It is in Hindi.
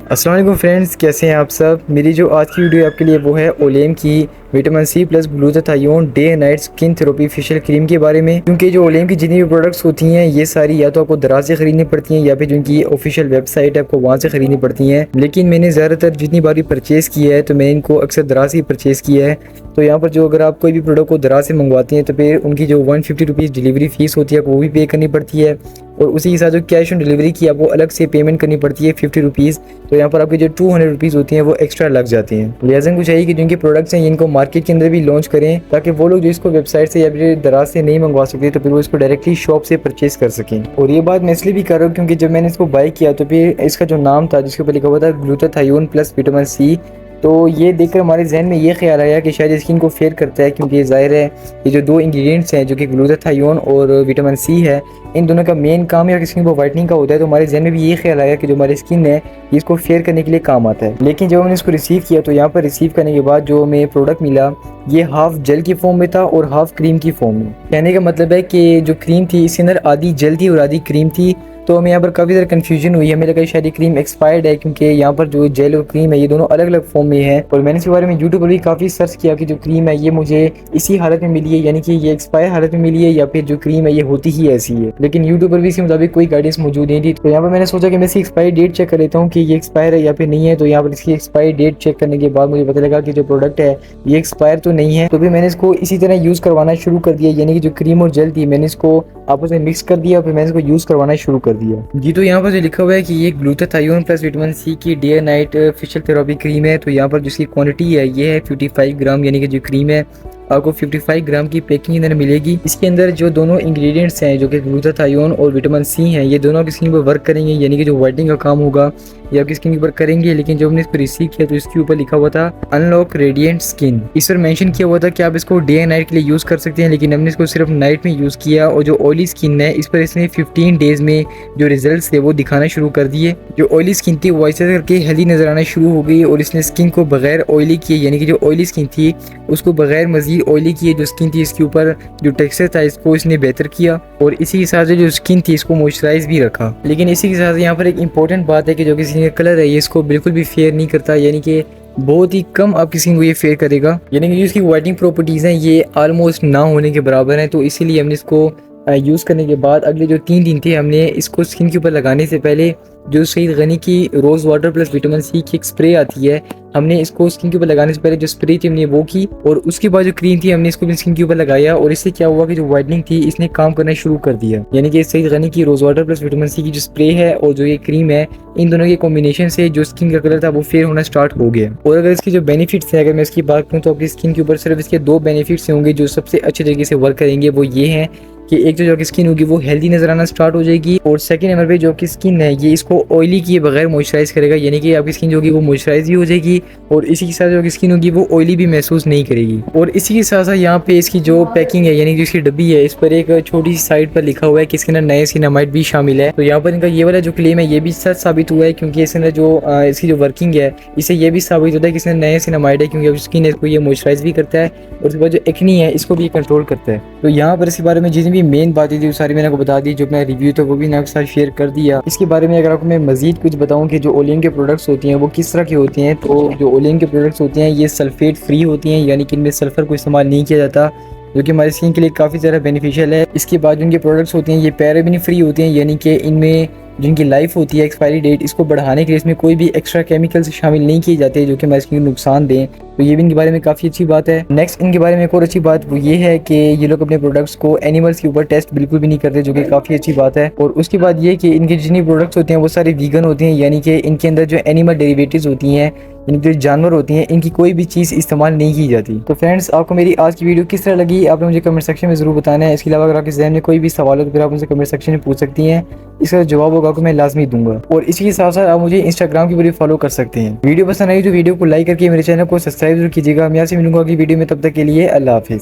अस्सलाम वालेकुम फ्रेंड्स, कैसे हैं आप सब। मेरी जो आज की वीडियो आपके लिए वो है ओलेम की vitamin C plus glutathione day and night skin therapy facial cream के बारे में। क्योंकि जो ओलेम की जितनी भी प्रोडक्ट्स होती हैं ये सारी या तो आपको दराज से ख़रीदनी पड़ती हैं या फिर जिनकी ऑफिशियल वेबसाइट है आपको वहाँ से ख़रीदनी पड़ती हैं। लेकिन मैंने ज़्यादातर जितनी बार भी परचेज़ किया है तो मैंने इनको अक्सर दराज से ही परचेज़ किया है। तो यहाँ पर जो अगर आप कोई भी प्रोडक्ट को दराज से मंगवाती हैं तो फिर उनकी जो 150 रुपीज़ डिलीवरी फ़ीस होती है वो भी पे करनी पड़ती है, और उसी के साथ जो कैश ऑन डिलीवरी की आपको अलग से पेमेंट करनी पड़ती है 50 रुपीज़। तो यहाँ पर आपकी जो 200 रुपीज़ होती हैं वो एक्स्ट्रा लग जाती हैं। लिहाजा को चाहिए कि जिनके प्रोडक्ट्स हैं इनको मार्केट के अंदर भी लॉन्च करें ताकि वो लोग जो इसको वेबसाइट से या फिर दराज से नहीं मंगवा सकते तो फिर वो इसको डायरेक्टली शॉप से परचेज कर सकें। और ये बात मैं इसलिए भी कर रहा हूँ क्योंकि जब मैंने इसको बाय किया तो फिर इसका जो नाम था जिसके ऊपर लिखा हुआ था ग्लूटाथायोन प्लस विटामिन सी, तो ये देखकर हमारे जहन में ये ख्याल आया कि शायद स्किन को फेयर करता है, क्योंकि ज़ाहिर है ये जो दो इंग्रेडिएंट्स हैं जो कि ग्लूटाथायोन और विटामिन सी है, इन दोनों का मेन काम या स्किन को वाइटनिंग का होता है। तो हमारे जहन में भी ये ख्याल आया कि जो हमारी स्किन है इसको फेयर करने के लिए काम आता है। लेकिन जब मैंने इसको रिसीव किया तो यहाँ पर रिसीव करने के बाद जो हमें प्रोडक्ट मिला ये हाफ जेल की फॉर्म में था और हाफ क्रीम की फॉर्म में। कहने का मतलब है कि जो क्रीम थी इसके अंदर आधी जेल थी और आधी क्रीम थी। तो हमें यहाँ पर काफ़ी ज़्यादा कन्फ्यूजन हुई, हमें लगा शायद ये क्रीम एक्सपायर्ड है क्योंकि यहाँ पर जो जेल और क्रीम है ये दोनों अलग अलग फॉर्म में है। और मैंने इसके बारे में यूट्यूब पर भी काफ़ी सर्च किया कि जो क्रीम है ये मुझे इसी हालत में मिली है, यानी कि ये एक्सपायर हालत में मिली है या फिर जो क्रीम है ये होती ही ऐसी है। लेकिन यूट्यूब पर भी इसके मुताबिक कोई गाइडेंस मौजूद नहीं थी। तो यहाँ पर मैंने सोचा कि मैं इसकी एक्सपायरी डेट चेक कर लेता हूँ कि ये एक्सपायर है या फिर नहीं है। तो यहाँ पर इसकी एक्सपायरी डेट चेक करने के बाद मुझे पता लगा कि जो प्रोडक्ट है ये एक्सपायर तो नहीं है। तो फिर मैंने इसको इसी तरह यूज़ करवाना शुरू कर दिया, यानी कि जो क्रीम और जेल थी मैंने इसको आपस में मिक्स कर दिया और फिर मैंने इसको यूज़ करवाना शुरू कर दिया जी। तो यहाँ पर जो लिखा हुआ है कि ये ग्लूटाथायोन प्लस विटामिन सी की day and night facial therapy cream है। तो यहाँ पर जिसकी क्वांटिटी है ये है 55 ग्राम, यानी कि जो क्रीम है आपको 55 ग्राम की पैकिंग अंदर मिलेगी। इसके अंदर जो दोनों इंग्रेडिएंट्स हैं जो कि ग्लूटाथायोन और विटामिन सी हैं ये दोनों आपकी स्किन पर वर्क करेंगे, यानी कि जो वाइटनिंग का काम होगा ये आपकी स्किन के ऊपर करेंगे। लेकिन जब हमने इसको रिसीव किया तो इसके ऊपर लिखा हुआ था अनलॉक रेडिएंट स्किन। इस पर मेंशन किया हुआ था कि आप इसको डे एंड नाइट के लिए यूज़ कर सकते हैं, लेकिन हमने इसको सिर्फ नाइट में यूज़ किया। और जो ऑयली स्किन है इस पर इसने 15 डेज़ में जो रिजल्ट थे वो दिखाना शुरू कर दिए। जो ऑयली स्किन थी वो ऐसे करके हेल्दी नजर आना शुरू हो गई और इसने स्किन को बगैर ऑयली किए, यानी कि जो ऑयली स्किन थी उसको बगैर मजीद ऑयली किए जो स्किन थी इसके ऊपर जो टेक्सचर था इसको इसने बेहतर किया। और इसी के साथ जो स्किन थी इसको मॉइस्चराइज भी रखा। लेकिन इसी के साथ यहाँ पर एक इंपॉर्टेंट बात है कि जो कि स्किन का कलर है ये इसको बिल्कुल भी फेयर नहीं करता, यानी कि बहुत ही कम आपकी स्किन को ये फेयर करेगा, यानी कि जो इसकी वाइटनिंग प्रॉपर्टीज़ हैं ये ऑलमोस्ट ना होने के बराबर हैं। तो इसीलिए हमने इसको यूज़ करने के बाद अगले जो 3 दिन थे हमने इसको स्किन के ऊपर लगाने से पहले जो सईद गनी की rose water plus vitamin C की एक स्प्रे आती है हमने इसको स्किन के ऊपर लगाने से पहले जो स्प्रे थी हमने वो की, और उसके बाद जो क्रीम थी हमने इसको भी स्किन के ऊपर लगाया। और इससे क्या हुआ कि जो वाइटनिंग थी इसने काम करना शुरू कर दिया, यानी कि सईद गनी की rose water plus vitamin C की जो स्प्रे है और जो ये क्रीम है इन दोनों के कॉम्बिनेशन से जो स्किन का कलर था वो फेयर होना स्टार्ट हो गया। और अगर इसकी जो बेनिफिट्स है अगर मैं इसकी बात करूँ तो आपकी स्किन के ऊपर सिर्फ इसके 2 बेनिफिट्स होंगे जो सबसे अच्छे तरीके से वर्क करेंगे। वो ये हैं कि एक तो जो आपकी स्किन होगी वो हेल्दी नजर आना स्टार्ट हो जाएगी, और सेकंड नंबर पे जो आपकी स्किन है ये इसको ऑयली किए बगैर मॉइस्चराइज करेगा, यानी कि आपकी स्किन जो होगी वो मॉइस्चराइज भी हो जाएगी और इसी के साथ जो आपकी स्किन होगी वो ऑयली भी महसूस नहीं करेगी। और इसी के साथ साथ यहाँ पे इसकी जो पैकिंग है यानी कि इसकी डब्बी है इस पर एक छोटी सी साइड पर लिखा हुआ है कि इसके अंदर नाइसिनामाइड भी शामिल है। तो यहाँ पर इनका ये वाला जो क्लेम है ये भी सच साबित हुआ है, क्योंकि इसके अंदर जो इसकी जो वर्किंग है इससे ये भी साबित होता है कि इसके अंदर नाइसिनामाइड है, क्योंकि स्किन है इसको ये मॉइस्चराइज भी करता है और उसके बाद जो एक्नी है इसको भी कंट्रोल करता है। तो यहाँ पर इसके बारे में जितनी भी मेन बातें थी सारी मैंने आपको बता दी, जो अपना रिव्यू था वो भी मैंने आपके साथ शेयर कर दिया। इसके बारे में अगर आपको मैं मजीद कुछ बताऊं कि जो ओलेम के प्रोडक्ट्स होती हैं वो किस तरह की होती हैं, तो जो ओलेम के प्रोडक्ट्स होते हैं ये सल्फेट फ्री होती हैं, यानी कि इनमें सल्फर को इस्तेमाल नहीं किया जाता, जो कि हमारी स्किन के लिए काफ़ी ज़्यादा बेनिफिशियल है। इसके बाद जो इनके प्रोडक्ट्स होते हैं ये पैराबेन फ्री होती हैं, यानी कि इनमें जिनकी लाइफ होती है एक्सपायरी डेट इसको बढ़ाने के लिए इसमें कोई भी एक्स्ट्रा केमिकल्स शामिल नहीं किए जाते जो कि हमारी स्किन को नुकसान दें। तो ये भी इनके बारे में काफ़ी अच्छी बात है। नेक्स्ट इनके बारे में एक और अच्छी बात वो ये है कि ये लोग अपने प्रोडक्ट्स को एनिमल्स के ऊपर टेस्ट बिल्कुल भी नहीं करते, जो कि काफ़ी अच्छी बात है। और उसके बाद ये कि इनके जितनी प्रोडक्ट्स होते हैं वो सारे वीगन होते हैं, यानी कि इनके अंदर जो एनिमल डेरिवेटिव्स होती हैं इनके जो जानवर होती हैं इनकी कोई भी चीज़ इस्तेमाल नहीं की जाती। तो फ्रेंड्स आपको मेरी आज की वीडियो किस तरह लगी आपने मुझे कमेंट सेक्शन में ज़रूर बताना है। इसके अलावा अगर आपके जहन में कोई भी सवाल हो तो फिर आप मुझसे कमेंट सेक्शन में पूछ सकती हैं, इसका जवाब होगा आपको मैं लाजमी दूंगा। और इसी के साथ साथ आप मुझे इंस्टाग्राम की वीडियो फॉलो कर सकते हैं। वीडियो पसंद आई तो वीडियो को लाइक करके मेरे चैनल को सब्सक्राइब जरूर कीजिएगा। मैं यहाँ से मिलूंगा अगली वीडियो में, तब तक के लिए अल्लाह हाफिज़।